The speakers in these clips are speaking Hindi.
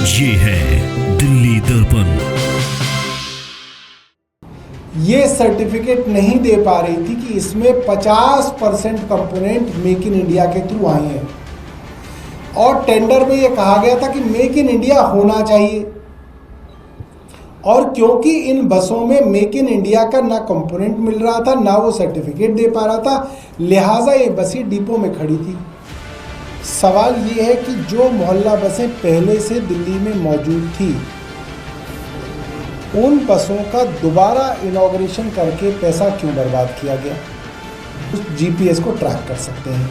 ये है दिल्ली दर्पण। ये सर्टिफिकेट नहीं दे पा रही थी कि इसमें 50% कंपोनेंट मेक इन इंडिया के थ्रू आए हैं और टेंडर में ये कहा गया था कि मेक इन इंडिया होना चाहिए। और क्योंकि इन बसों में मेक इन इंडिया का ना कंपोनेंट मिल रहा था ना वो सर्टिफिकेट दे पा रहा था, लिहाजा ये बसें डिपो में खड़ी थी। सवाल ये है कि जो मोहल्ला बसें पहले से दिल्ली में मौजूद थी, उन बसों का दोबारा इनॉग्रेशन करके पैसा क्यों बर्बाद किया गया? उस जीपीएस को ट्रैक कर सकते हैं,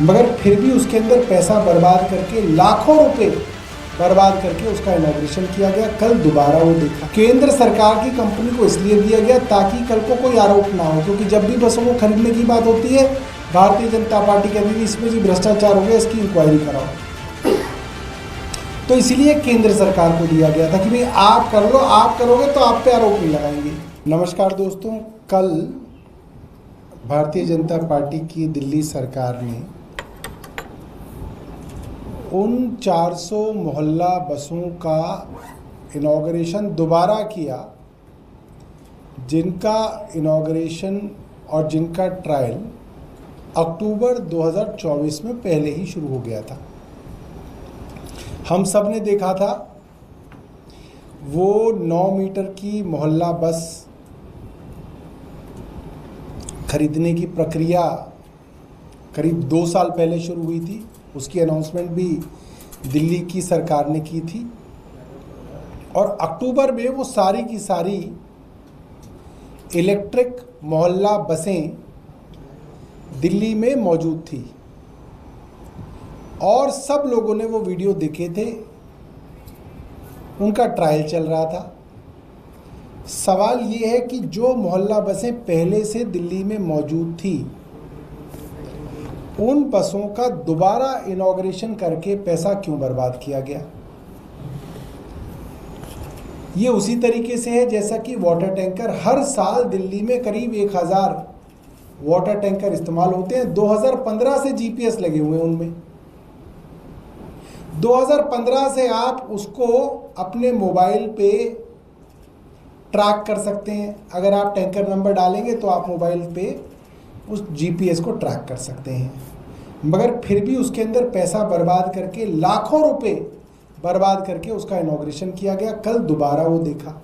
मगर फिर भी उसके अंदर पैसा बर्बाद करके लाखों रुपए बर्बाद करके उसका इनॉग्रेशन किया गया। कल दोबारा वो देखा। केंद्र सरकार की कंपनी को इसलिए दिया गया ताकि कल को कोई आरोप ना हो, क्योंकि जब भी बसों को खरीदने की बात होती है भारतीय जनता पार्टी कहती है इसमें जी भ्रष्टाचार हो गया, इसकी इंक्वायरी कराओ। तो इसीलिए केंद्र सरकार को दिया गया था कि भाई आप कर लो, आप करोगे तो आप पे आरोप नहीं लगाएंगे। नमस्कार दोस्तों, कल भारतीय जनता पार्टी की दिल्ली सरकार ने उन 400 मोहल्ला बसों का इनॉग्रेशन दोबारा किया जिनका इनॉग्रेशन और जिनका ट्रायल अक्टूबर 2024 में पहले ही शुरू हो गया था। हम सब ने देखा था वो 9 मीटर की मोहल्ला बस खरीदने की प्रक्रिया करीब 2 साल पहले शुरू हुई थी। उसकी अनाउंसमेंट भी दिल्ली की सरकार ने की थी और अक्टूबर में वो सारी की सारी इलेक्ट्रिक मोहल्ला बसें दिल्ली में मौजूद थी और सब लोगों ने वो वीडियो देखे थे, उनका ट्रायल चल रहा था। सवाल ये है कि जो मोहल्ला बसें पहले से दिल्ली में मौजूद थी, उन बसों का दोबारा इनॉग्रेशन करके पैसा क्यों बर्बाद किया गया? ये उसी तरीके से है जैसा कि वाटर टैंकर हर साल दिल्ली में करीब 1000 वाटर टैंकर इस्तेमाल होते हैं। 2015 से जीपीएस लगे हुए हैं उनमें। 2015 से आप उसको अपने मोबाइल पे ट्रैक कर सकते हैं। अगर आप टैंकर नंबर डालेंगे तो आप मोबाइल पे उस जीपीएस को ट्रैक कर सकते हैं, मगर फिर भी उसके अंदर पैसा बर्बाद करके लाखों रुपए बर्बाद करके उसका इनॉग्रेशन किया गया। कल दोबारा वो देखा।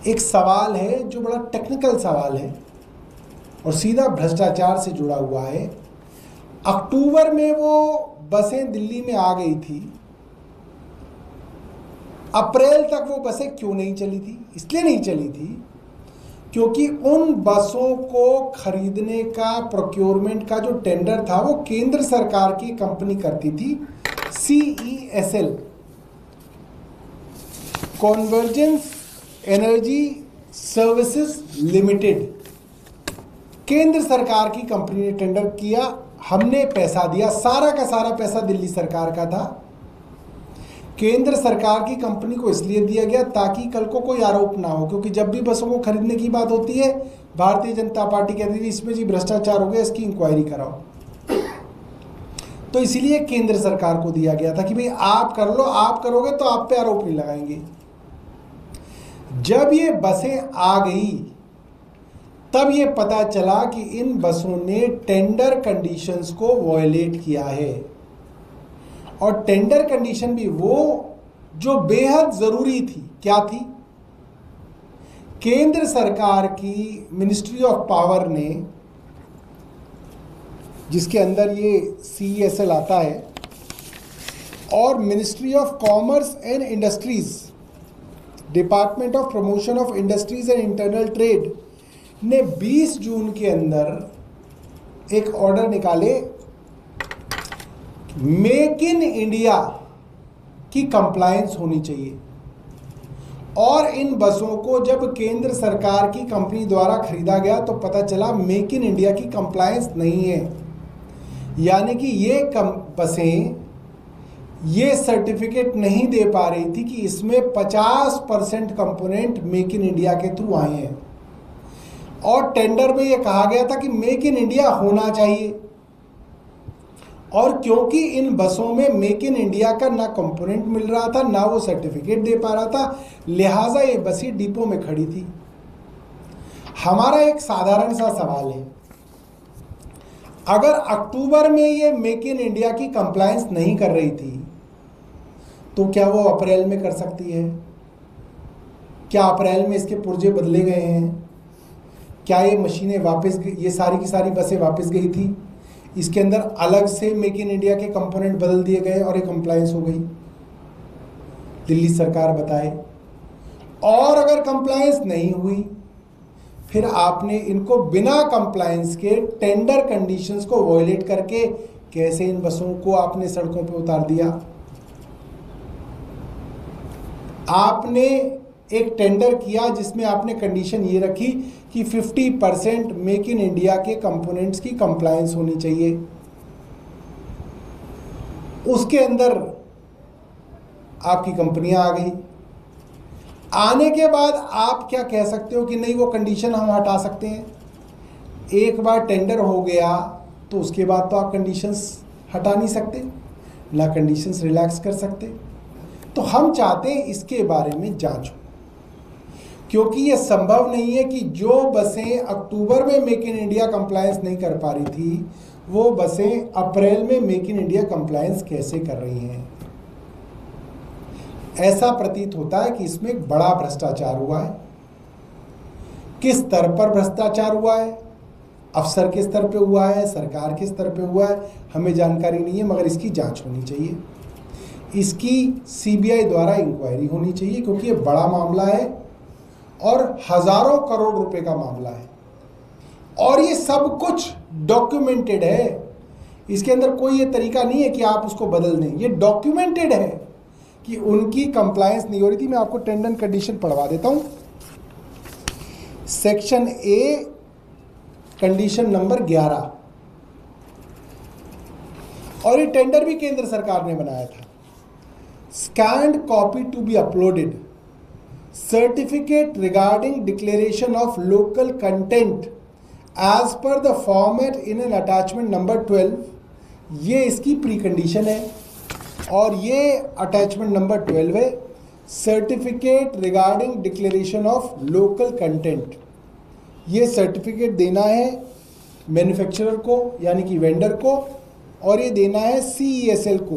एक सवाल है जो बड़ा टेक्निकल सवाल है और सीधा भ्रष्टाचार से जुड़ा हुआ है। अक्टूबर में वो बसें दिल्ली में आ गई थी, अप्रैल तक वो बसें क्यों नहीं चली थी? इसलिए नहीं चली थी क्योंकि उन बसों को खरीदने का प्रोक्योरमेंट का जो टेंडर था वो केंद्र सरकार की कंपनी करती थी, CESL, convergence energy services limited. केंद्र सरकार की कंपनी ने टेंडर किया, हमने पैसा दिया, सारा का सारा पैसा दिल्ली सरकार का था। केंद्र सरकार की कंपनी को इसलिए दिया गया ताकि कल को कोई आरोप ना हो, क्योंकि जब भी बसों को खरीदने की बात होती है भारतीय जनता पार्टी कहती है इसमें जी भ्रष्टाचार हो गया, इसकी इंक्वायरी कराओ। तो इसीलिए केंद्र सरकार को दिया गया था कि भाई आप कर लो, आप करोगे तो आप पे आरोप नहीं लगाएंगे। जब ये बसें आ गई तब ये पता चला कि इन बसों ने टेंडर कंडीशंस को वॉयलेट किया है और टेंडर कंडीशन भी वो जो बेहद जरूरी थी। क्या थी? केंद्र सरकार की मिनिस्ट्री ऑफ पावर ने, जिसके अंदर ये CESL आता है, और ministry of commerce and industries, department of promotion of industries and internal trade ने 20 जून के अंदर एक ऑर्डर निकाले, मेक इन इंडिया की कंप्लायंस होनी चाहिए। और इन बसों को जब केंद्र सरकार की कंपनी द्वारा खरीदा गया तो पता चला मेक इन इंडिया की कंप्लायंस नहीं है, यानी कि ये बसें ये सर्टिफिकेट नहीं दे पा रही थी कि इसमें 50% कंपोनेंट मेक इन इंडिया के थ्रू आए हैं और टेंडर में ये कहा गया था कि मेक इन इंडिया होना चाहिए। और क्योंकि इन बसों में मेक इन इंडिया का ना कंपोनेंट मिल रहा था, ना वो सर्टिफिकेट दे पा रहा था, लिहाजा ये बसें डिपो में खड़ी थी। हमारा एक साधारण सा सवाल है, अगर अक्टूबर में ये मेक इन इंडिया की कंप्लायंस नहीं कर रही थी तो क्या वो अप्रैल में कर सकती है? क्या अप्रैल में इसके पुर्जे बदले गए हैं? क्या ये मशीनें वापस, ये सारी की सारी बसें वापस गई थी? इसके अंदर अलग से मेक इन इंडिया के कंपोनेंट बदल दिए गए और ये कंप्लायंस हो गई? दिल्ली सरकार बताए। और अगर कंप्लायंस नहीं हुई, फिर आपने इनको बिना कंप्लायंस के टेंडर कंडीशंस को वॉयलेट करके कैसे इन बसों को आपने सड़कों पर उतार दिया? आपने एक टेंडर किया जिसमें आपने कंडीशन ये रखी कि 50% मेक इन इंडिया के कंपोनेंट्स की कंप्लायंस होनी चाहिए। उसके अंदर आपकी कंपनियां आ गई। आने के बाद आप क्या कह सकते हो कि नहीं, वो कंडीशन हम हटा सकते हैं? एक बार टेंडर हो गया तो उसके बाद तो आप कंडीशंस हटा नहीं सकते, ना कंडीशंस रिलैक्स कर सकते। तो हम चाहते हैं इसके बारे में जांच हो, क्योंकि ये संभव नहीं है कि जो बसें अक्टूबर में मेक इन इंडिया कंप्लायंस नहीं कर पा रही थी, वो बसें अप्रैल में मेक इन इंडिया कंप्लायंस कैसे कर रही हैं। ऐसा प्रतीत होता है कि इसमें एक बड़ा भ्रष्टाचार हुआ है। किस स्तर पर भ्रष्टाचार हुआ है, अफसर के स्तर पे हुआ है, सरकार के स्तर पे हुआ है, हमें जानकारी नहीं है, मगर इसकी जांच होनी चाहिए। इसकी सीबीआई द्वारा इंक्वायरी होनी चाहिए, क्योंकि ये बड़ा मामला है और हजारों करोड़ रुपए का मामला है और ये सब कुछ डॉक्यूमेंटेड है। इसके अंदर कोई ये तरीका नहीं है कि आप उसको बदल दें। ये डॉक्यूमेंटेड है कि उनकी कंप्लायंस नहीं हो रही थी। मैं आपको टेंडर कंडीशन पढ़वा देता हूं। सेक्शन ए कंडीशन नंबर 11, और ये टेंडर भी केंद्र सरकार ने बनाया था। Scanned copy to be uploaded, certificate regarding declaration of local content as per the format in an attachment number 12, ये इसकी प्री कंडीशन है। और ये अटैचमेंट नंबर 12 है, certificate regarding declaration of local content. ये सर्टिफिकेट देना है मैन्युफैक्चरर को, यानी कि वेंडर को, और ये देना है CESL को,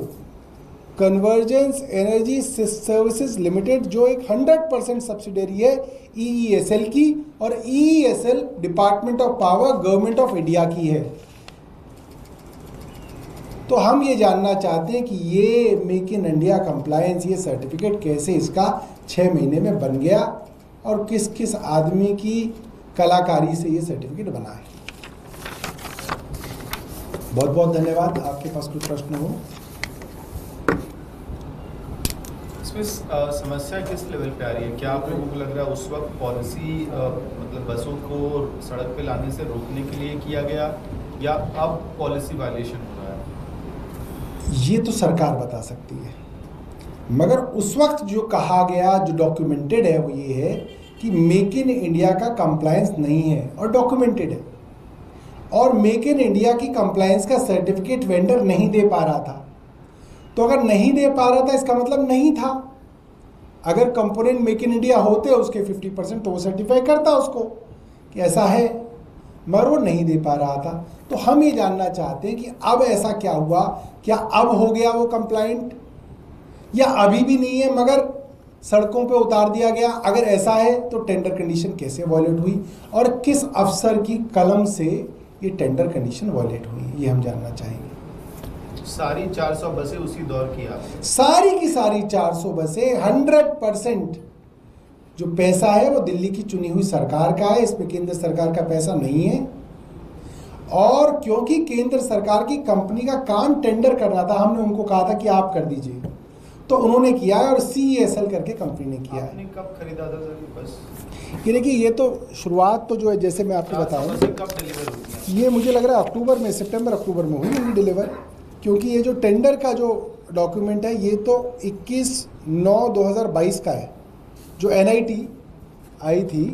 कन्वर्जेंस एनर्जी सर्विसेज लिमिटेड, जो एक 100% सब्सिडरी है EESL की, और EESL department of power government of India की है। तो हम ये जानना चाहते हैं कि ये मेक इन इंडिया कंप्लायंस, ये सर्टिफिकेट कैसे इसका 6 महीने में बन गया और किस किस आदमी की कलाकारी से ये सर्टिफिकेट बना है। बहुत बहुत धन्यवाद। आपके पास कोई प्रश्न हो? इसमें समस्या किस लेवल पे आ रही है? क्या आप लोगों को लग रहा है उस वक्त पॉलिसी मतलब बसों को सड़क पे लाने से रोकने के लिए किया गया, या अब पॉलिसी वायलेशन हो रहा है? ये तो सरकार बता सकती है, मगर उस वक्त जो कहा गया, जो डॉक्यूमेंटेड है, वो ये है कि मेक इन इंडिया का कंप्लायंस नहीं है और डॉक्यूमेंटेड है, और मेक इन इंडिया की कंप्लायंस का सर्टिफिकेट वेंडर नहीं दे पा रहा था। तो अगर नहीं दे पा रहा था इसका मतलब नहीं था। अगर कंपोनेंट मेक इन इंडिया होते उसके 50% तो वो सर्टिफाई करता उसको कि ऐसा है, मगर वो नहीं दे पा रहा था। तो हम ये जानना चाहते हैं कि अब ऐसा क्या हुआ, क्या अब हो गया वो कंप्लाइंट, या अभी भी नहीं है मगर सड़कों पे उतार दिया गया? अगर ऐसा है तो टेंडर कंडीशन कैसे वॉयलेट हुई और किस अफसर की कलम से ये टेंडर कंडीशन वॉयलेट हुई, ये हम जानना चाहेंगे। सारी 400 बसें उसी दौर की आपने? सारी की सारी 400 बसें 100% जो पैसा है वो दिल्ली की चुनी हुई सरकार का है, इसमें केंद्र सरकार का पैसा नहीं है। और क्योंकि केंद्र सरकार की कंपनी का काम टेंडर करना था, हमने उनको कहा था कि आप कर दीजिए, तो उन्होंने किया है और CESL करके कंपनी ने किया है। आपने कब खरीदा था सर ये बस? ये देखिए, ये तो शुरुआत तो जो है, जैसे मैं आपको बताऊं, कब डिलीवर होती है? ये मुझे लग रहा है अक्टूबर में, सितंबर अक्टूबर में हुई होगी डिलीवर, क्योंकि ये जो टेंडर का जो डॉक्यूमेंट है ये तो 21/9/2022 का है। जो NIT आई थी,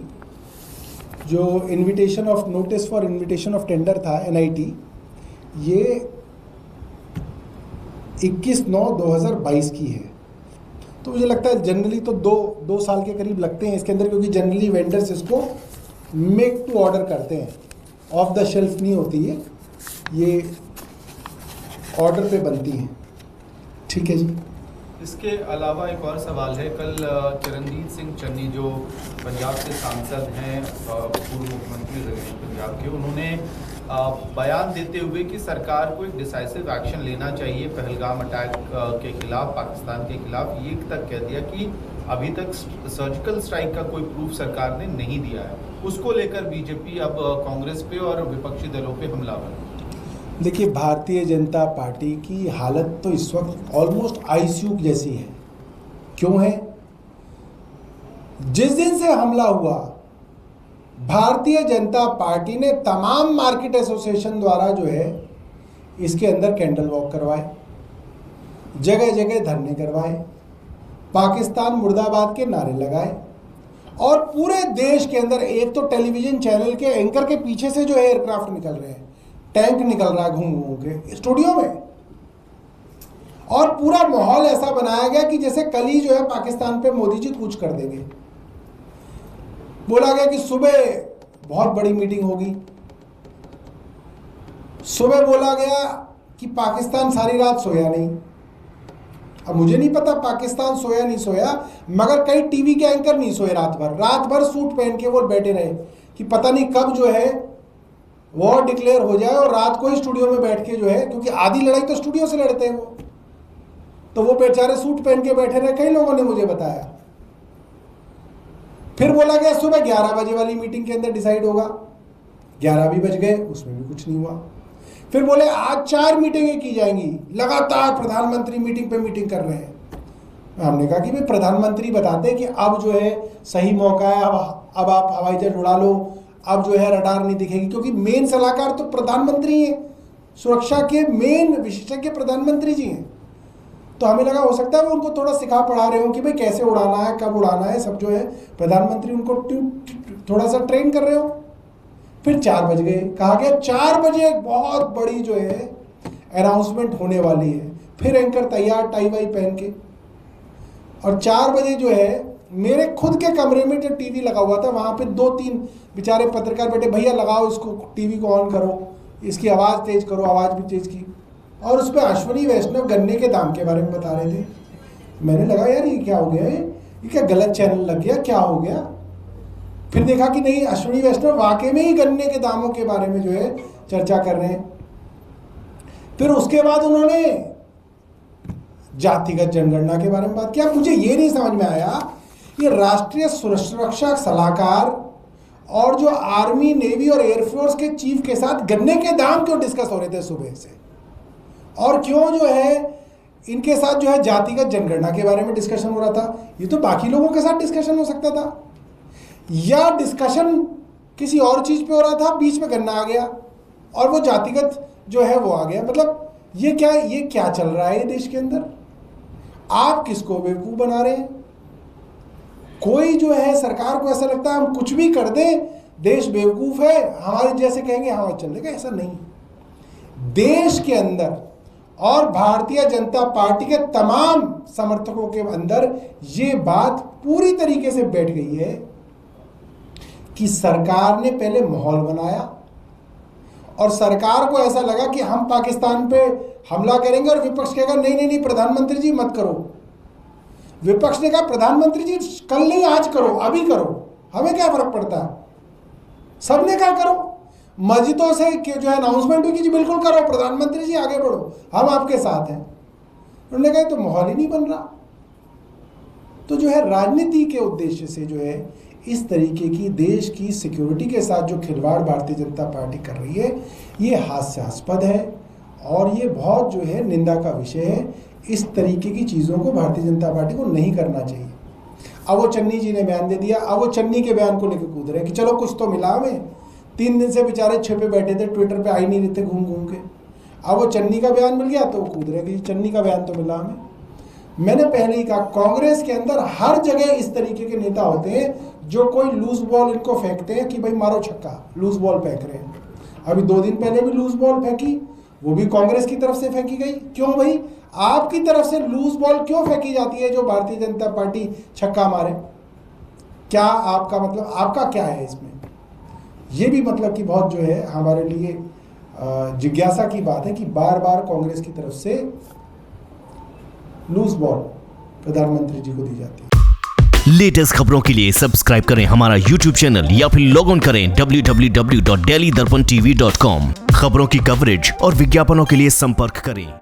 जो invitation of notice for invitation of tender था NIT, ये 21/9/2022 की है। तो मुझे लगता है जनरली तो दो साल के करीब लगते हैं इसके अंदर, क्योंकि जनरली वेंडर्स इसको मेक टू ऑर्डर करते हैं, ऑफ द शेल्फ नहीं होती है, ये ऑर्डर पे बनती हैं। ठीक है जी। इसके अलावा एक और सवाल है, कल चरणजीत सिंह चन्नी जो पंजाब से सांसद हैं, पूर्व मुख्यमंत्री रहे हैं पंजाब के, उन्होंने बयान देते हुए कि सरकार को एक डिसाइसिव एक्शन लेना चाहिए पहलगाम अटैक के खिलाफ, पाकिस्तान के खिलाफ, ये तक कह दिया कि अभी तक सर्जिकल स्ट्राइक का कोई प्रूफ सरकार ने नहीं दिया है। उसको लेकर बीजेपी अब कांग्रेस पे और विपक्षी दलों पे हमलावर। देखिए, भारतीय जनता पार्टी की हालत तो इस वक्त ऑलमोस्ट आईसीयू जैसी है। क्यों है? जिस दिन से हमला हुआ, भारतीय जनता पार्टी ने तमाम मार्केट एसोसिएशन द्वारा जो है इसके अंदर कैंडल वॉक करवाए, जगह जगह धरने करवाए, पाकिस्तान मुर्दाबाद के नारे लगाए, और पूरे देश के अंदर एक तो टेलीविजन चैनल के एंकर के पीछे से जो है एयरक्राफ्ट निकल रहे हैं, टैंक निकल रहा है घूम घूम के स्टूडियो में, और पूरा माहौल ऐसा बनाया गया कि जैसे कल ही जो है पाकिस्तान पे मोदी जी कूच कर देंगे। बोला गया कि सुबह बहुत बड़ी मीटिंग होगी, सुबह बोला गया कि पाकिस्तान सारी रात सोया नहीं। अब मुझे नहीं पता पाकिस्तान सोया नहीं सोया, मगर कई टीवी के एंकर नहीं सोए रात भर सूट पहन के वो बैठे रहे कि पता नहीं कब जो है वॉर डिक्लेयर हो जाए, और रात को ही स्टूडियो में बैठ के जो है, क्योंकि आधी लड़ाई तो स्टूडियो से लड़ते हैं वो, तो वो बेचारे सूट पहन के बैठे रहे, कई लोगों ने मुझे बताया। फिर बोला गया सुबह 11 बजे वाली मीटिंग के अंदर डिसाइड होगा, 11 भी बज गए, उसमें भी कुछ नहीं हुआ। फिर बोले आज 4 मीटिंगें की जाएंगी, लगातार प्रधानमंत्री मीटिंग पे मीटिंग कर रहे हैं। हमने कहा कि भाई प्रधानमंत्री बताते हैं कि अब जो है सही मौका है, अब आप हवाई जहाज उड़ा लो, अब जो है रडार नहीं दिखेगी, क्योंकि मेन सलाहकार तो प्रधानमंत्री हैं, सुरक्षा के मेन विशेषज्ञ प्रधानमंत्री जी हैं। तो हमें लगा हो सकता है वो उनको थोड़ा सिखा पढ़ा रहे हो कि भाई कैसे उड़ाना है, कब उड़ाना है, सब जो है प्रधानमंत्री उनको थोड़ा सा ट्रेन कर रहे हो। फिर 4 बज गए, कहा गया 4 बजे एक बहुत बड़ी जो है अनाउंसमेंट होने वाली है। फिर एंकर तैयार टाई वाई पहन के, और 4 बजे जो है मेरे खुद के कमरे में जो टीवी लगा हुआ था, वहाँ पे 2-3 बेचारे पत्रकार बैठे, भैया लगाओ इसको, टीवी को ऑन करो, इसकी आवाज़ तेज करो, आवाज़ भी तेज की, और उस पर अश्विनी वैष्णव गन्ने के दाम के बारे में बता रहे थे। मैंने लगा यार ये क्या हो गया है, ये क्या गलत चैनल लग गया, क्या हो गया? फिर देखा कि नहीं, अश्विनी वैष्णव वाकई में ही गन्ने के दामों के बारे में जो है चर्चा कर रहे हैं। फिर उसके बाद उन्होंने जातिगत जनगणना के बारे में बात किया। मुझे ये नहीं समझ में आया, ये राष्ट्रीय सुरक्षा सलाहकार और जो आर्मी, नेवी और एयरफोर्स के चीफ के साथ गन्ने के दाम क्यों डिस्कस हो रहे थे सुबह से, और क्यों जो है इनके साथ जो है जातिगत जनगणना के बारे में डिस्कशन हो रहा था? ये तो बाकी लोगों के साथ डिस्कशन हो सकता था, या डिस्कशन किसी और चीज पे हो रहा था, बीच में गन्ना आ गया और वो जातिगत जो है वो आ गया। मतलब ये क्या चल रहा है देश के अंदर? आप किसको बेवकूफ बना रहे हैं? कोई जो है सरकार को ऐसा लगता है हम कुछ भी कर दें, देश बेवकूफ है, हमारे जैसे कहेंगे हाँ चलेगा, ऐसा नहीं। देश के अंदर और भारतीय जनता पार्टी के तमाम समर्थकों के अंदर ये बात पूरी तरीके से बैठ गई है कि सरकार ने पहले माहौल बनाया, और सरकार को ऐसा लगा कि हम पाकिस्तान पे हमला करेंगे, और विपक्ष कहेगा नहीं नहीं नहीं प्रधानमंत्री जी मत करो। विपक्ष ने कहा प्रधानमंत्री जी कल नहीं आज करो, अभी करो, हमें क्या फर्क पड़ता है। सबने कहा करो, मस्जिदों से जो है अनाउंसमेंट हुई कि जी बिल्कुल करो, प्रधानमंत्री जी आगे बढ़ो, हम आपके साथ हैं। उन्होंने कहा तो माहौल ही नहीं बन रहा। तो जो है राजनीति के उद्देश्य से जो है इस तरीके की देश की सिक्योरिटी के साथ जो खिलवाड़ भारतीय जनता पार्टी कर रही है, ये हास्यास्पद है और ये बहुत जो है निंदा का विषय है। इस तरीके की चीज़ों को भारतीय जनता पार्टी को नहीं करना चाहिए। अब वो चन्नी जी ने बयान दे दिया, अब वो चन्नी के बयान को लेकर कूद रहे हैं कि चलो कुछ तो मिला हमें। 3 दिन से बेचारे छिपे बैठे थे, ट्विटर पे आ ही नहीं रहते घूम घूम के। अब वो चन्नी का बयान मिल गया तो वो कूद रहे कि चन्नी का बयान तो मिला हमें। मैंने पहले ही कहा कांग्रेस के अंदर हर जगह इस तरीके के नेता होते हैं जो कोई लूज बॉल इनको फेंकते हैं कि भाई मारो छक्का, लूज बॉल फेंक रहे हैं। अभी 2 दिन पहले भी लूज बॉल फेंकी, वो भी कांग्रेस की तरफ से फेंकी गई। क्यों भाई? आपकी तरफ से लूज बॉल क्यों फेंकी जाती है जो भारतीय जनता पार्टी छक्का मारे? क्या आपका मतलब, आपका क्या है इसमें? ये भी मतलब कि बहुत जो है हमारे लिए जिज्ञासा की बात है कि बार बार कांग्रेस की तरफ से लूज बॉल प्रधानमंत्री जी को दी जाती है। लेटेस्ट खबरों के लिए सब्सक्राइब करें हमारा YouTube चैनल या फिर लॉग ऑन करें www.delhidarpantv.com। खबरों की कवरेज और विज्ञापनों के लिए संपर्क करें।